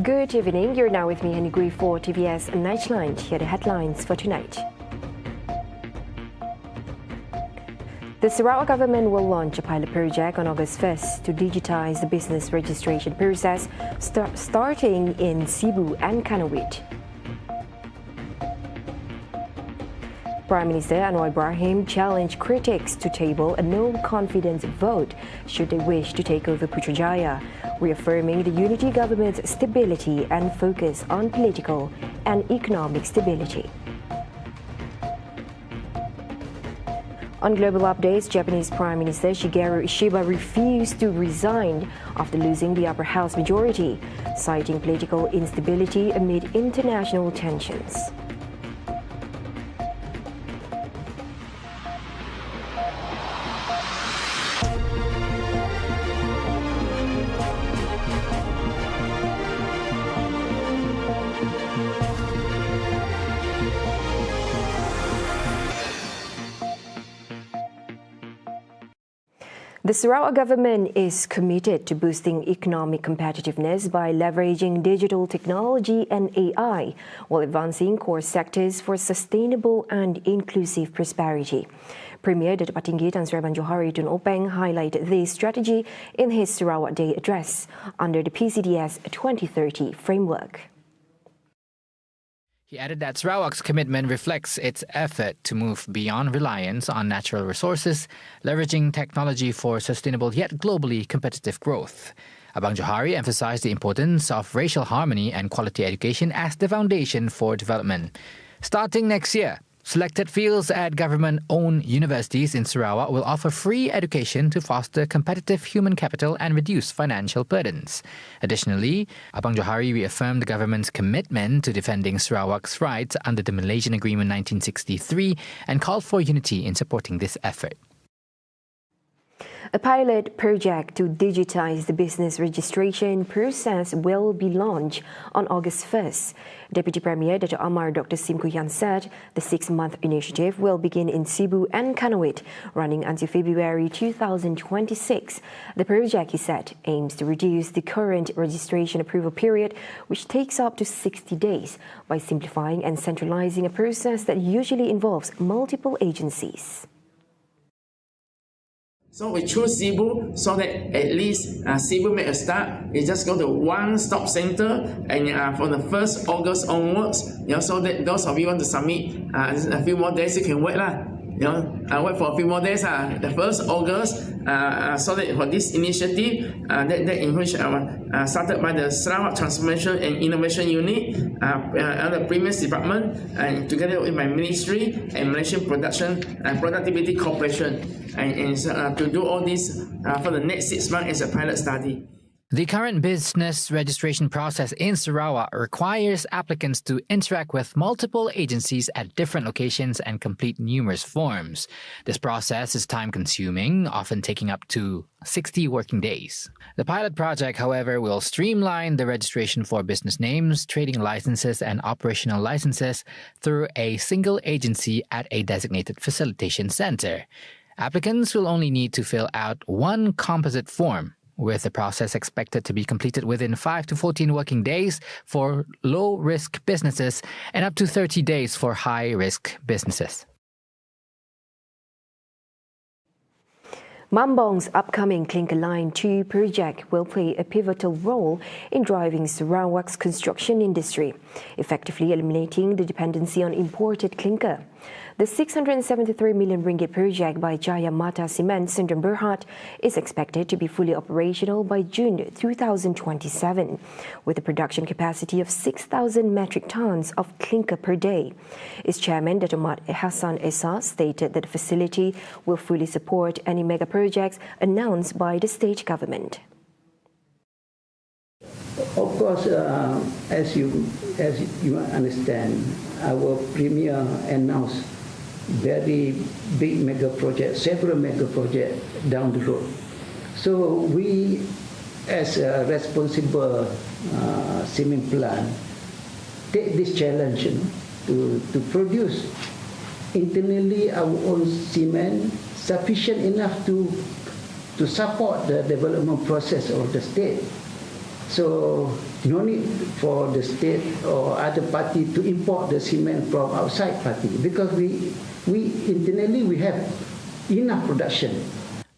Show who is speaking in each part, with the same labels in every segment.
Speaker 1: Good evening. You're now with me, Henny Gui, for TVS Nightline. Here are the headlines for tonight. The Sarawak government will launch a pilot project on August 1st to digitize the business registration process starting in Cebu and Kanawit. Prime Minister ANWAR challenged critics to table a no-confidence vote should they wish to take over Putrajaya, reaffirming the unity government's stability and focus on political and economic stability. On global updates, Japanese Prime Minister Shigeru Ishiba refused to resign after losing the upper house majority, citing political instability amid international tensions. The Sarawak government is committed to boosting economic competitiveness by leveraging digital technology and AI while advancing core sectors for sustainable and inclusive prosperity. Premier Datuk Patinggi Tan Sri Johari Tun Openg highlighted this strategy in his Sarawak Day Address under the PCDS 2030 framework.
Speaker 2: He added that Sarawak's commitment reflects its effort to move beyond reliance on natural resources, leveraging technology for sustainable yet globally competitive growth. Abang Johari emphasized the importance of racial harmony and quality education as the foundation for development. Starting next year, selected fields at government-owned universities in Sarawak will offer free education to foster competitive human capital and reduce financial burdens. Additionally, Abang Johari reaffirmed the government's commitment to defending Sarawak's rights under the Malaysian Agreement 1963 and called for unity in supporting this effort.
Speaker 1: A pilot project to digitize the business registration process will be launched on August 1st. Deputy Premier Dato' Amar Dr. Sim Kuyan said the 6-month initiative will begin in Cebu and Kanawit, running until February 2026. The project, he said, aims to reduce the current registration approval period, which takes up to 60 days, by simplifying and centralizing a process that usually involves multiple agencies.
Speaker 3: So we choose Cebu so that at least Cebu make a start. You just go to one-stop center, and from the 1st August onwards, so that those of you want to submit a few more days, you can wait lah. Wait for a few more days. The 1st August, so that for this initiative, that in which started by the Sarawak Transformation and Innovation Unit, the Premier's Department, and together with my ministry and Malaysian Production and Productivity Corporation, and to do all this for the next 6 months as a pilot study.
Speaker 2: The current business registration process in Sarawak requires applicants to interact with multiple agencies at different locations and complete numerous forms. This process is time-consuming, often taking up to 60 working days. The pilot project, however, will streamline the registration for business names, trading licenses, and operational licenses through a single agency at a designated facilitation center. Applicants will only need to fill out one composite form, with the process expected to be completed within 5 to 14 working days for low-risk businesses and up to 30 days for high-risk businesses.
Speaker 1: Mambong's upcoming Clinker Line 2 project will play a pivotal role in driving Sarawak's construction industry, effectively eliminating the dependency on imported clinker. The 673 million ringgit project by Jaya Mata Cement Sdn Bhd is expected to be fully operational by June 2027, with a production capacity of 6,000 metric tons of clinker per day. Its chairman, Dato' Mat Hassan Esa, stated that the facility will fully support any mega projects announced by the state government.
Speaker 4: Of course, as you understand, our Premier announced very big mega projects, several mega projects down the road. So we, as a responsible cement plant, take this challenge to produce internally our own cement sufficient enough to support the development process of the state. So no need for the state or other party to import the cement from outside party, because we internally we have enough production.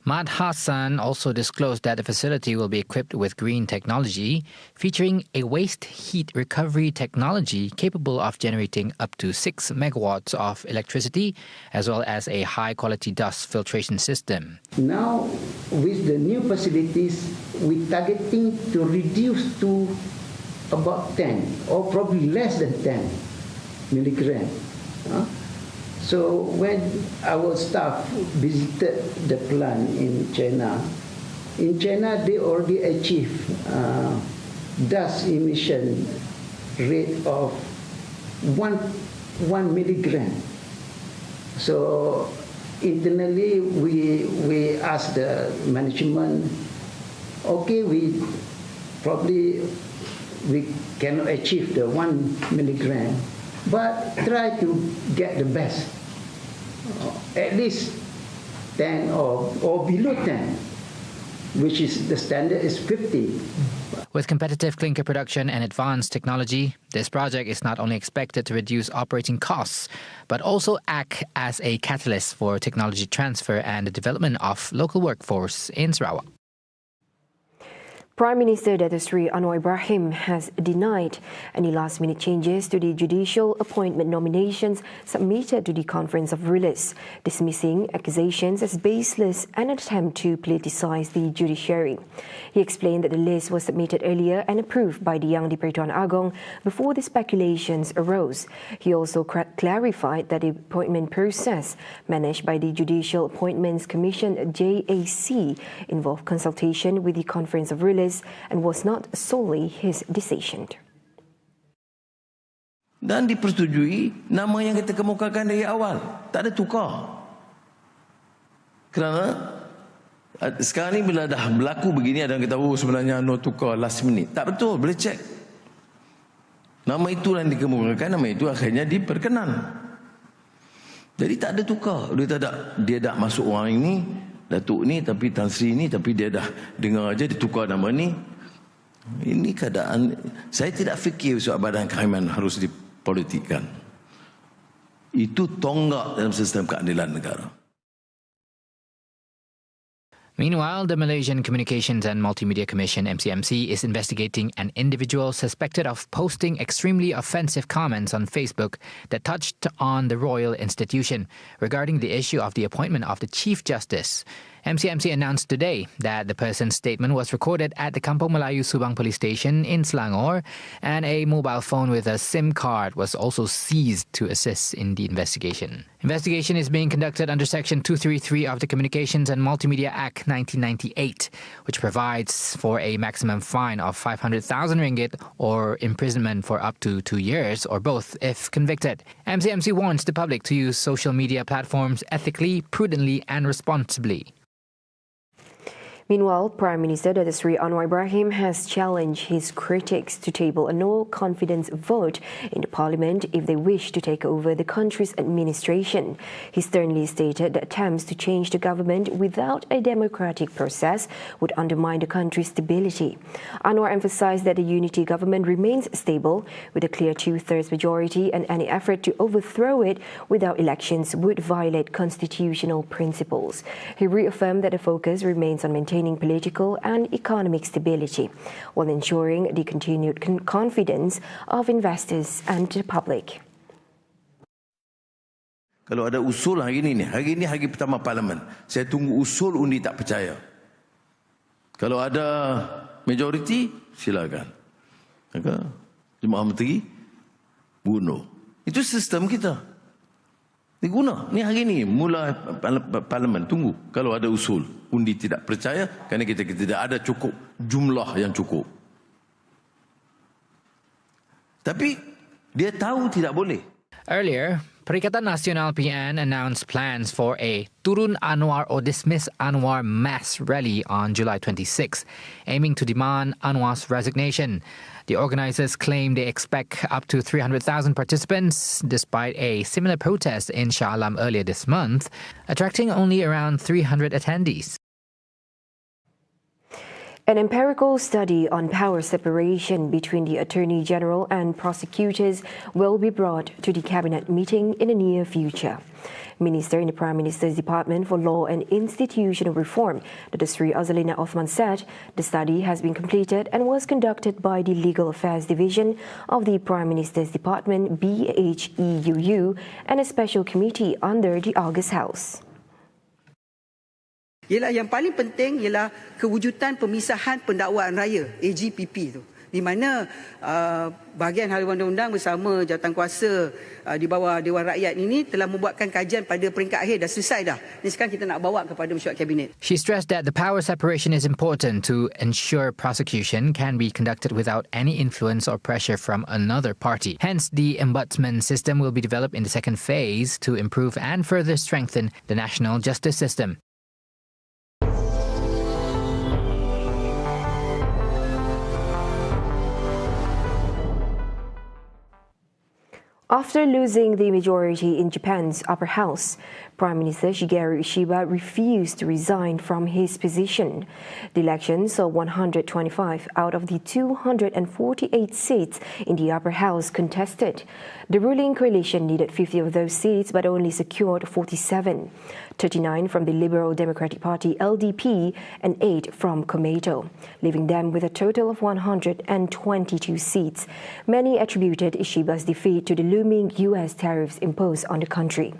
Speaker 2: Mad Hassan also disclosed that the facility will be equipped with green technology, featuring a waste heat recovery technology capable of generating up to 6 megawatts of electricity, as well as a high-quality dust filtration system.
Speaker 4: Now, with the new facilities, we're targeting to reduce to about 10, or probably less than 10 milligram. So when our staff visited the plant in China they already achieved dust emission rate of 1 milligram. So internally we asked the management, okay, we cannot achieve the 1 milligram, but try to get the best, at least 10 or below 10, which is the standard is 50.
Speaker 2: With competitive clinker production and advanced technology, this project is not only expected to reduce operating costs, but also act as a catalyst for technology transfer and the development of local workforce in Sarawak.
Speaker 1: Prime Minister Datuk Seri Anwar Ibrahim has denied any last-minute changes to the judicial appointment nominations submitted to the Conference of Rulers, dismissing accusations as baseless and an attempt to politicise the judiciary. He explained that the list was submitted earlier and approved by the Yang di-Pertuan Agong before the speculations arose. He also clarified that the appointment process managed by the Judicial Appointments Commission JAC involved consultation with the Conference of Rulers and was not solely his decision.
Speaker 5: Dan dipersetujui nama yang kita kemukakan dari awal, tak ada tukar. Kerana sekarang ni bila dah berlaku begini, ada yang kata sebenarnya no tukar last minute. Tak betul, boleh cek. Nama itu yang dikemukakan, nama itu akhirnya diperkenan. Jadi tak ada tukar. Dia tak masuk orang ini, Datuk ni, tapi Tan Sri ni, tapi dia dah dengar aja ditukar nama ni. Ini keadaan, saya tidak fikir soal badan kehakiman harus dipolitikkan. Itu tonggak dalam sistem keadilan negara.
Speaker 2: Meanwhile, the Malaysian Communications and Multimedia Commission MCMC is investigating an individual suspected of posting extremely offensive comments on Facebook that touched on the royal institution regarding the issue of the appointment of the Chief Justice. MCMC announced today that the person's statement was recorded at the Kampung Melayu Subang police station in Selangor, and a mobile phone with a SIM card was also seized to assist in the investigation. Investigation is being conducted under Section 233 of the Communications and Multimedia Act 1998, which provides for a maximum fine of 500,000 ringgit or imprisonment for up to 2 years, or both if convicted. MCMC warns the public to use social media platforms ethically, prudently and responsibly.
Speaker 1: Meanwhile, Prime Minister Datuk Seri Anwar Ibrahim has challenged his critics to table a no-confidence vote in the parliament if they wish to take over the country's administration. He sternly stated that attempts to change the government without a democratic process would undermine the country's stability. Anwar emphasised that the unity government remains stable with a clear two-thirds majority, and any effort to overthrow it without elections would violate constitutional principles. He reaffirmed that the focus remains on maintaining political and economic stability, while ensuring the continued confidence of investors and the public.
Speaker 5: Kalau ada usul hari ini hari pertama parlimen, saya tunggu usul undi tak percaya. Kalau ada majoriti, silakan. Maka Jemaah Menteri bunuh. Itu sistem kita. Diguna. Ni hari ni mula parlimen, tunggu. Kalau ada usul, undi tidak percaya kerana kita tidak ada cukup jumlah yang cukup. Tapi dia tahu tidak boleh.
Speaker 2: Earlier, Perikatan Nasional PN announced plans for a Turun Anwar or Dismiss Anwar mass rally on July 26, aiming to demand Anwar's resignation. The organisers claim they expect up to 300,000 participants, despite a similar protest in Shah Alam earlier this month, attracting only around 300 attendees.
Speaker 1: An empirical study on power separation between the Attorney General and prosecutors will be brought to the Cabinet meeting in the near future. Minister in the Prime Minister's Department for Law and Institutional Reform, Dr. Sri Azalina Othman, said the study has been completed and was conducted by the Legal Affairs Division of the Prime Minister's Department, BHEUU, and a special committee under the August House.
Speaker 6: Ialah yang paling penting ialah kewujudan pemisahan pendakwaan raya AGPP tu, di mana bahagian haluan undang-undang bersama jawatankuasa di bawah Dewan Rakyat ini telah membuatkan kajian pada peringkat akhir, dah selesai dah. Ini sekarang kita nak bawa kepada mesyuarat kabinet.
Speaker 2: She stressed that the power separation is important to ensure prosecution can be conducted without any influence or pressure from another party. Hence, the ombudsman system will be developed in the second phase to improve and further strengthen the national justice system.
Speaker 1: After losing the majority in Japan's upper house, Prime Minister Shigeru Ishiba refused to resign from his position. The election saw 125 out of the 248 seats in the upper house contested. The ruling coalition needed 50 of those seats but only secured 47, 39 from the Liberal Democratic Party LDP and 8 from Komeito, leaving them with a total of 122 seats. Many attributed Ishiba's defeat to the looming U.S. tariffs imposed on the country.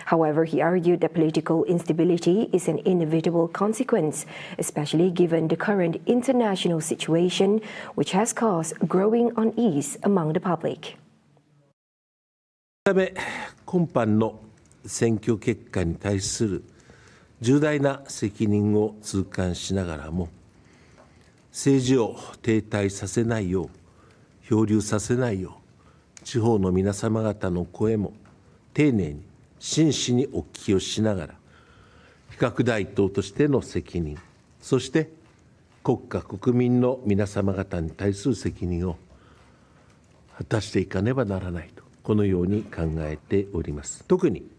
Speaker 1: However, he argued that political instability is an inevitable consequence, especially given the current international situation, which has caused growing unease among the public.
Speaker 7: 今般の選挙結果に対する重大な責任を痛感しながらも、政治を停滞させないよう、漂流させないよう、地方の皆様方の声も丁寧に真摯にお聞きをしながら、比較大党としての責任、そして国家国民の皆様方に対する責任を果たしていかねばならないと、このように考えております。特に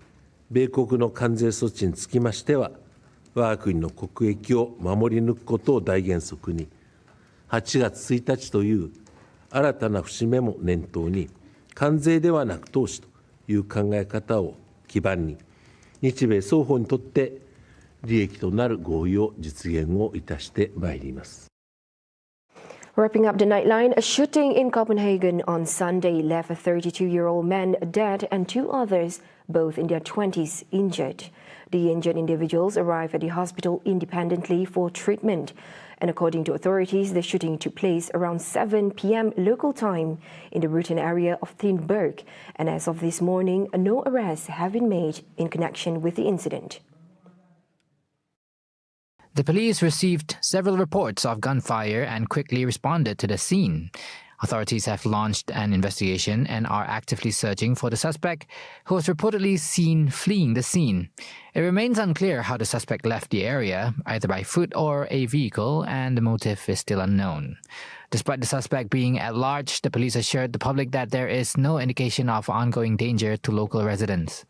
Speaker 7: 米国の関税措置につきましては、我が国の国益を守り抜くことを大原則に、8月1日という新たな節目も念頭に、関税ではなく投資という考え方を基盤に、日米双方にとって利益となる合意を実現をいたしてまいります。
Speaker 1: Wrapping up the Nightline, a shooting in Copenhagen on Sunday left a 32-year-old man dead and 2 others, both in their 20s, injured. The injured individuals arrived at the hospital independently for treatment. And according to authorities, the shooting took place around 7 p.m. local time in the Rutan area of Tinberg. And as of this morning, no arrests have been made in connection with the incident.
Speaker 2: The police received several reports of gunfire and quickly responded to the scene. Authorities have launched an investigation and are actively searching for the suspect, who was reportedly seen fleeing the scene. It remains unclear how the suspect left the area, either by foot or a vehicle, and the motive is still unknown. Despite the suspect being at large, the police assured the public that there is no indication of ongoing danger to local residents.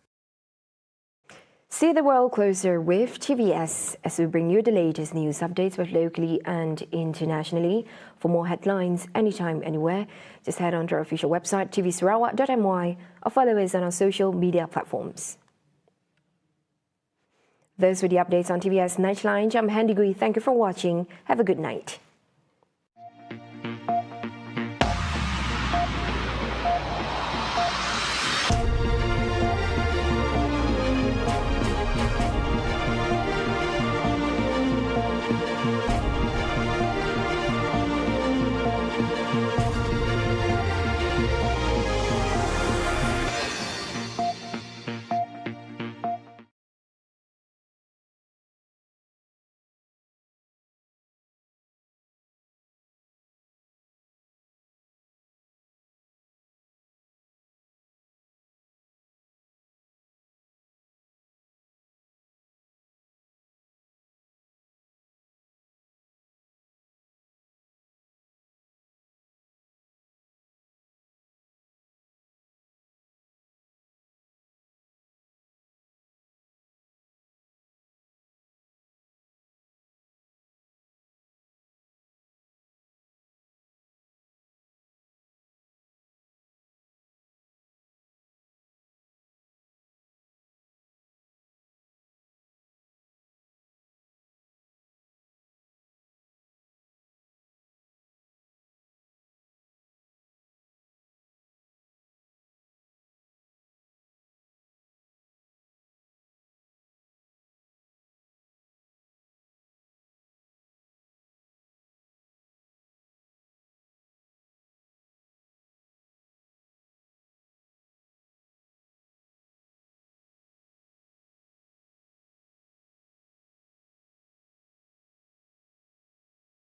Speaker 1: See the world closer with TVS as we bring you the latest news updates both locally and internationally. For more headlines anytime, anywhere, just head on to our official website tvsarawak.my or follow us on our social media platforms. Those were the updates on TVS Nightline. I'm Handy Gui. Thank you for watching. Have a good night.